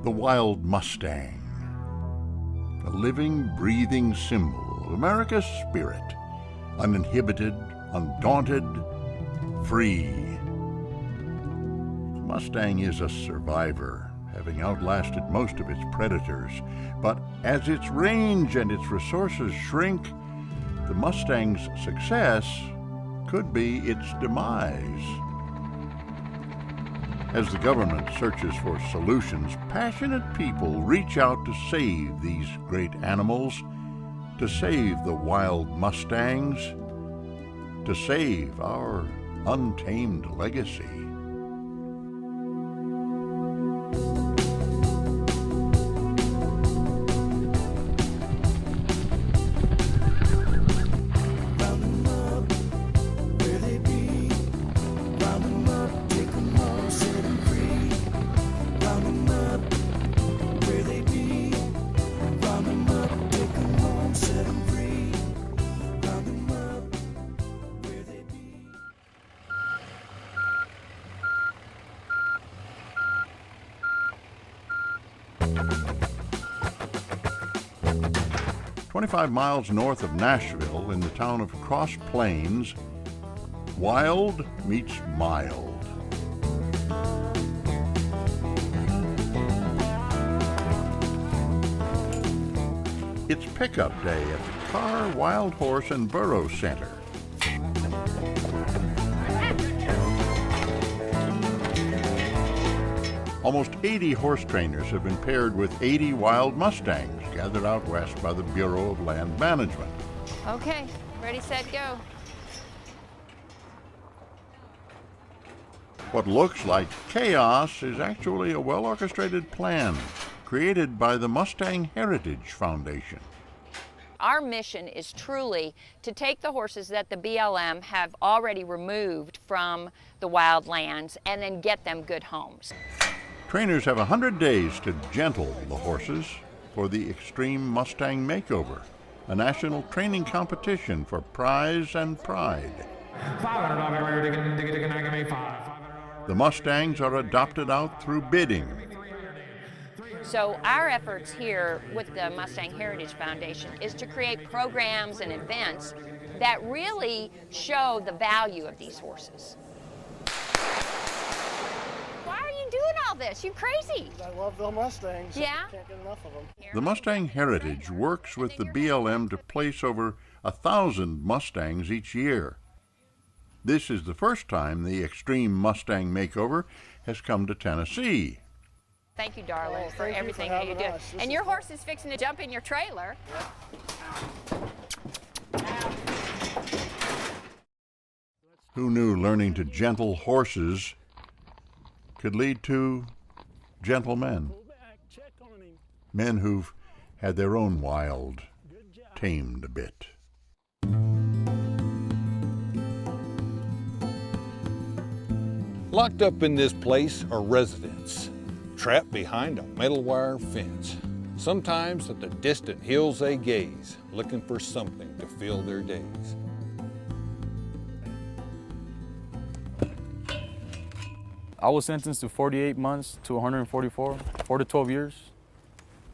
The wild Mustang, a living, breathing symbol of America's spirit, uninhibited, undaunted, free. The Mustang is a survivor, having outlasted most of its predators, but as its range and its resources shrink, the Mustang's success could be its demise. As the government searches for solutions, passionate people reach out to save these great animals, to save the wild Mustangs, to save our untamed legacy. "25 miles north of Nashville, in the town of Cross Plains, wild meets mild. It's pickup day at the Carr Wild Horse and Burro Center. Almost 80 horse trainers have been paired with 80 wild Mustangs gathered out west by the Bureau of Land Management. Okay, ready, set, go. What looks like chaos is actually a well-orchestrated plan created by the Mustang Heritage Foundation. Our mission is truly to take the horses that the BLM have already removed from the wild lands and then get them good homes. Trainers have 100 days to gentle the horses for the Extreme Mustang Makeover, a national training competition for prize and pride. The Mustangs are adopted out through bidding. So our efforts here with the Mustang Heritage Foundation is to create programs and events that really show the value of these horses. Why are you doing all this? You're crazy. I love the Mustangs. Yeah? Can't get enough of them. The Mustang Heritage works with the BLM to place over 1,000 Mustangs each year. This is the first time the Extreme Mustang Makeover has come to Tennessee. Thank you, darling, for thank you everything for that you having do. us. This And is your fun. horse is fixing to jump in your trailer. Who knew learning to gentle horses could lead to gentlemen? Men who've had their own wild tamed a bit. Locked up in this place are residents, trapped behind a metal wire fence. Sometimes at the distant hills they gaze, looking for something to fill their days. I was sentenced to 48 months to 144, 4 to 12 years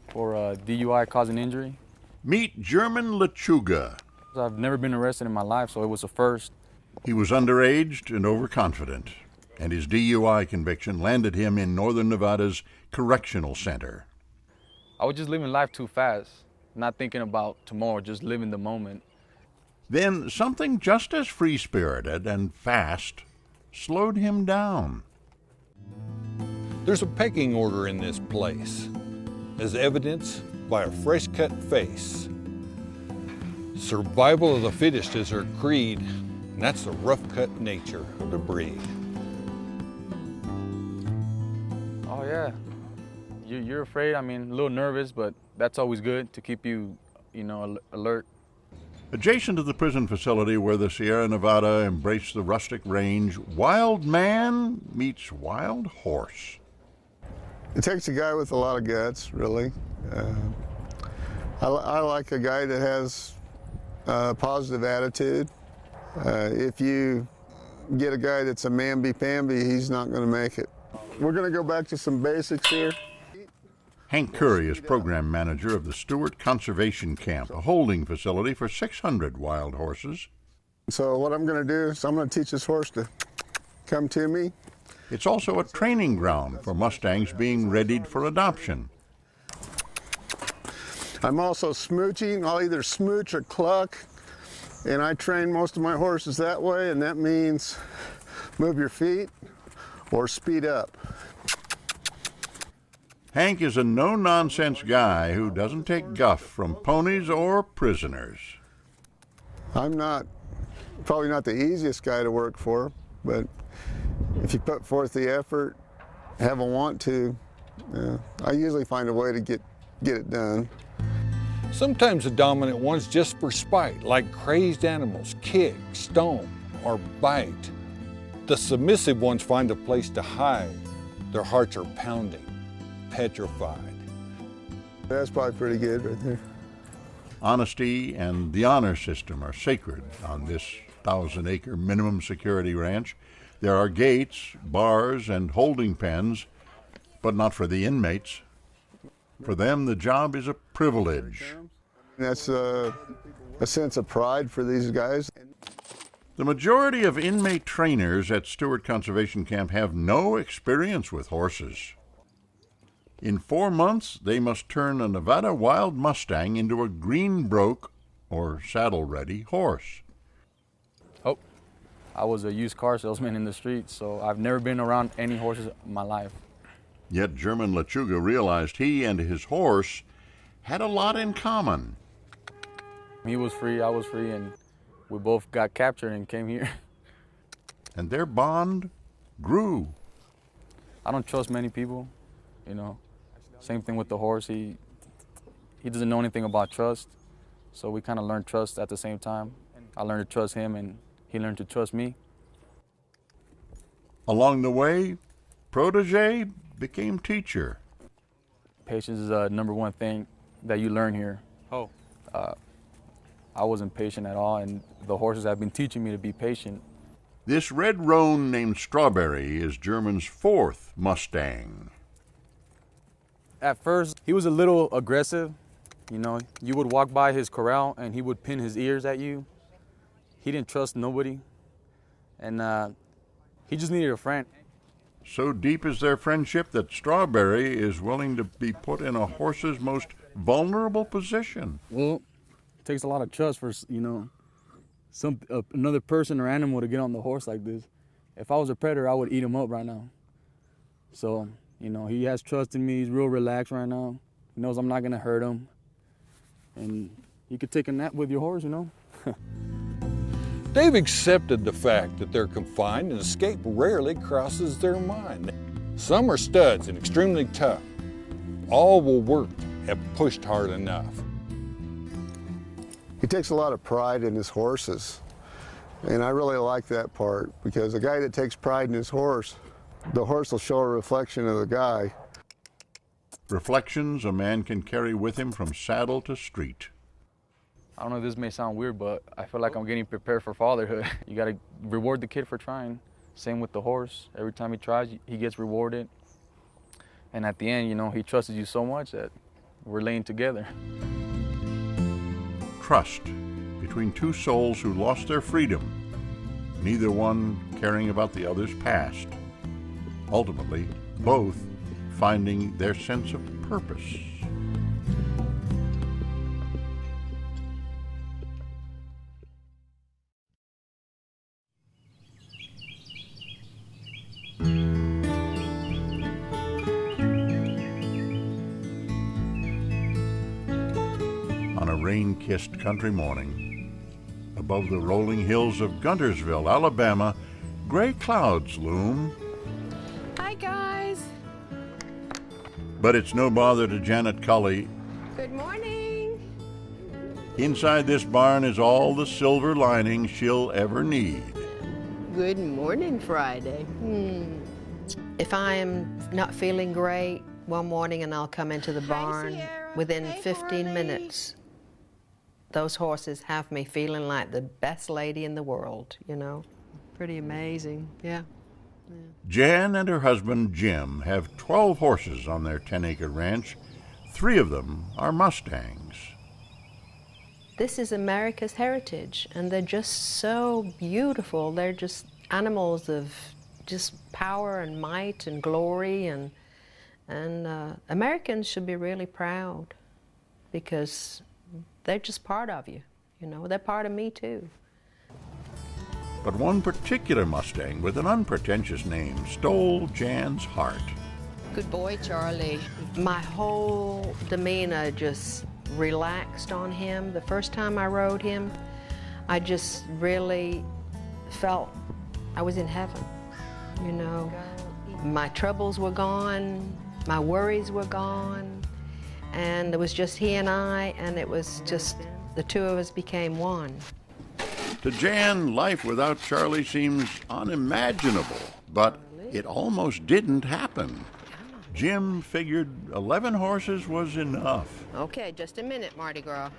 for DUI causing injury. Meet German Lechuga. I've never been arrested in my life, so it was a first. He was underage and overconfident, and his DUI conviction landed him in northern Nevada's correctional center. I was just living life too fast, not thinking about tomorrow, just living the moment. Then something just as free-spirited and fast slowed him down. There's a pecking order in this place, as evidenced by a fresh-cut face. Survival of the fittest is her creed, and that's the rough-cut nature of the breed. Oh yeah, you're afraid, I mean, a little nervous, but that's always good to keep you, alert. Adjacent to the prison facility where the Sierra Nevada embraced the rustic range, wild man meets wild horse. It takes a guy with a lot of guts, really. I like a guy that has a positive attitude. If you get a guy that's a mamby-pamby, he's not going to make it. We're going to go back to some basics here. Hank Curry is program manager of the Stewart Conservation Camp, a holding facility for 600 wild horses. So what I'm going to do is I'm going to teach this horse to come to me. It's also a training ground for Mustangs being readied for adoption. I'm also smooching. I'll either smooch or cluck, and I train most of my horses that way, and that means move your feet or speed up. Hank is a no-nonsense guy who doesn't take guff from ponies or prisoners. I'm probably not the easiest guy to work for, but if you put forth the effort, have a want to, I usually find a way to get it done. Sometimes the dominant ones, just for spite, like crazed animals, kick, stomp, or bite. The submissive ones find a place to hide. Their hearts are pounding, petrified. That's probably pretty good right there. Honesty and the honor system are sacred on this 1,000-acre minimum security ranch. There are gates, bars, and holding pens, but not for the inmates. For them, the job is a privilege. That's a sense of pride for these guys. The majority of inmate trainers at Stewart Conservation Camp have no experience with horses. In 4 months, they must turn a Nevada wild Mustang into a green-broke, or saddle-ready, horse. Oh, I was a used car salesman in the streets, so I've never been around any horses in my life. Yet German Lechuga realized he and his horse had a lot in common. He was free, I was free, and we both got captured and came here. And their bond grew. I don't trust many people, you know. Same thing with the horse. He doesn't know anything about trust, so we kind of learned trust at the same time. I learned to trust him, and he learned to trust me. Along the way, protege became teacher. Patience is the #1 thing that you learn here. I wasn't patient at all, and the horses have been teaching me to be patient. This red roan named Strawberry is German's 4th Mustang. At first, he was a little aggressive. You know, you would walk by his corral, and he would pin his ears at you. He didn't trust nobody, and he just needed a friend. So deep is their friendship that Strawberry is willing to be put in a horse's most vulnerable position. Well, it takes a lot of trust for, you know, another person or animal to get on the horse like this. If I was a predator, I would eat him up right now. So, you know, he has trust in me. He's real relaxed right now. He knows I'm not going to hurt him. And you could take a nap with your horse, you know. They've accepted the fact that they're confined and escape rarely crosses their mind. Some are studs and extremely tough. All will work if pushed hard enough. He takes a lot of pride in his horses, and I really like that part, because a guy that takes pride in his horse, the horse will show a reflection of the guy. Reflections a man can carry with him from saddle to street. I don't know if this may sound weird, but I feel like I'm getting prepared for fatherhood. You got to reward the kid for trying. Same with the horse. Every time he tries, he gets rewarded. And at the end, you know, he trusted you so much that we're laying together. Trust between two souls who lost their freedom, neither one caring about the other's past. Ultimately, both finding their sense of purpose. On a rain-kissed country morning, above the rolling hills of Guntersville, Alabama, gray clouds loom. Hi, guys. But it's no bother to Janet Cully. Good morning. Inside this barn is all the silver lining she'll ever need. Good morning, Friday. If I'm not feeling great one morning and I'll come into the barn, Sierra. within Hey, 15 Harley. minutes, those horses have me feeling like the best lady in the world, you know? Pretty amazing, yeah. Jan and her husband Jim have 12 horses on their 10-acre ranch, 3 of them are Mustangs. This is America's heritage, and they're just so beautiful. They're just animals of just power and might and glory, and Americans should be really proud because they're just part of you. You know, they're part of me too. But one particular Mustang with an unpretentious name stole Jan's heart. Good boy, Charlie. My whole demeanor just relaxed on him. The first time I rode him, I just really felt I was in heaven, you know. My troubles were gone, my worries were gone, and it was just he and I, and it was just the 2 of us became one. To Jan, life without Charlie seems unimaginable, but it almost didn't happen. Jim figured 11 horses was enough. Okay, just a minute, Mardi Gras.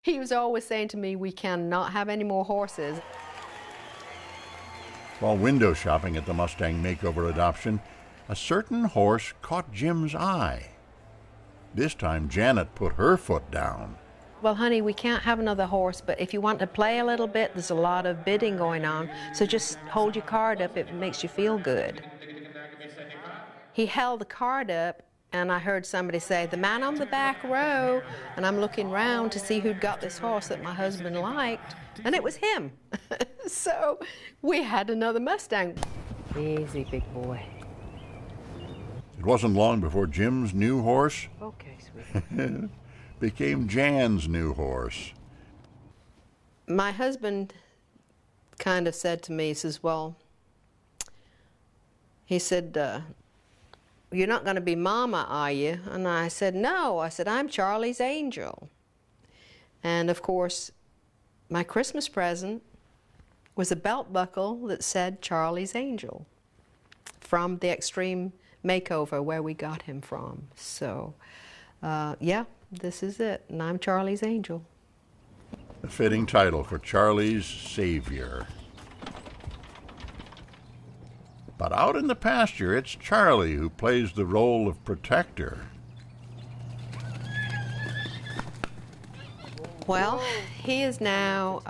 He was always saying to me, we cannot have any more horses. While window shopping at the Mustang makeover adoption, a certain horse caught Jim's eye. This time, Janet put her foot down. Well, honey, we can't have another horse, but if you want to play a little bit, there's a lot of bidding going on, so just hold your card up if it makes you feel good. He held the card up, and I heard somebody say, the man on the back row, and I'm looking round to see who'd got this horse that my husband liked, and it was him. So we had another Mustang. Easy, big boy. It wasn't long before Jim's new horse Okay, sweetie. became Jan's new horse. My husband kind of said to me, he says, well, he said, you're not going to be Mama, are you? And I said, no. I said, I'm Charlie's angel. And of course, my Christmas present was a belt buckle that said Charlie's angel from the Extreme Makeover where we got him from. So, yeah, this is it, and I'm Charlie's angel. A fitting title for Charlie's savior. But out in the pasture, it's Charlie who plays the role of protector. Well, he is now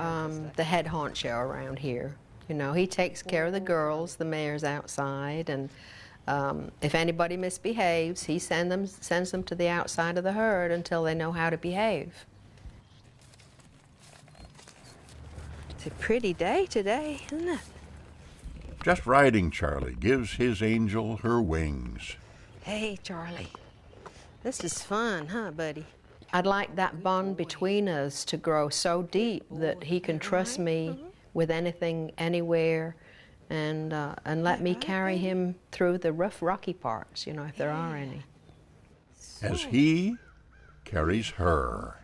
the head honcho around here. You know, he takes care of the girls, the mares outside, and if anybody misbehaves, he sends them to the outside of the herd until they know how to behave. It's a pretty day today, isn't it? Just riding Charlie gives his angel her wings. Hey, Charlie. This is fun, huh, buddy? I'd like that bond between us to grow so deep that he can trust me with anything, anywhere, and let me carry him through the rough, rocky parts, you know, if there are any. As he carries her.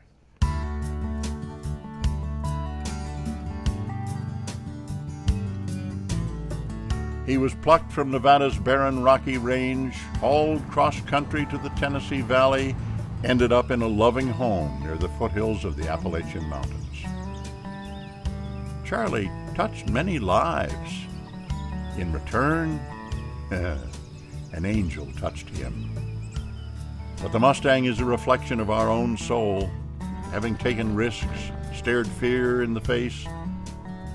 He was plucked from Nevada's barren Rocky Range, hauled cross-country to the Tennessee Valley, ended up in a loving home near the foothills of the Appalachian Mountains. Charlie touched many lives. In return, an angel touched him. But the Mustang is a reflection of our own soul, having taken risks, stared fear in the face,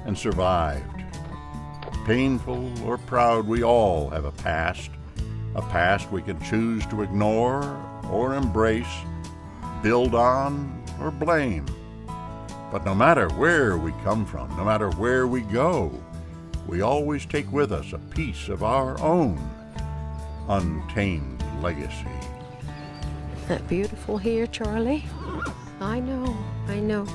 and survived. Painful or proud, we all have a past we can choose to ignore or embrace, build on or blame. But no matter where we come from, no matter where we go, we always take with us a piece of our own untamed legacy. Isn't that beautiful here, Charlie? I know, I know.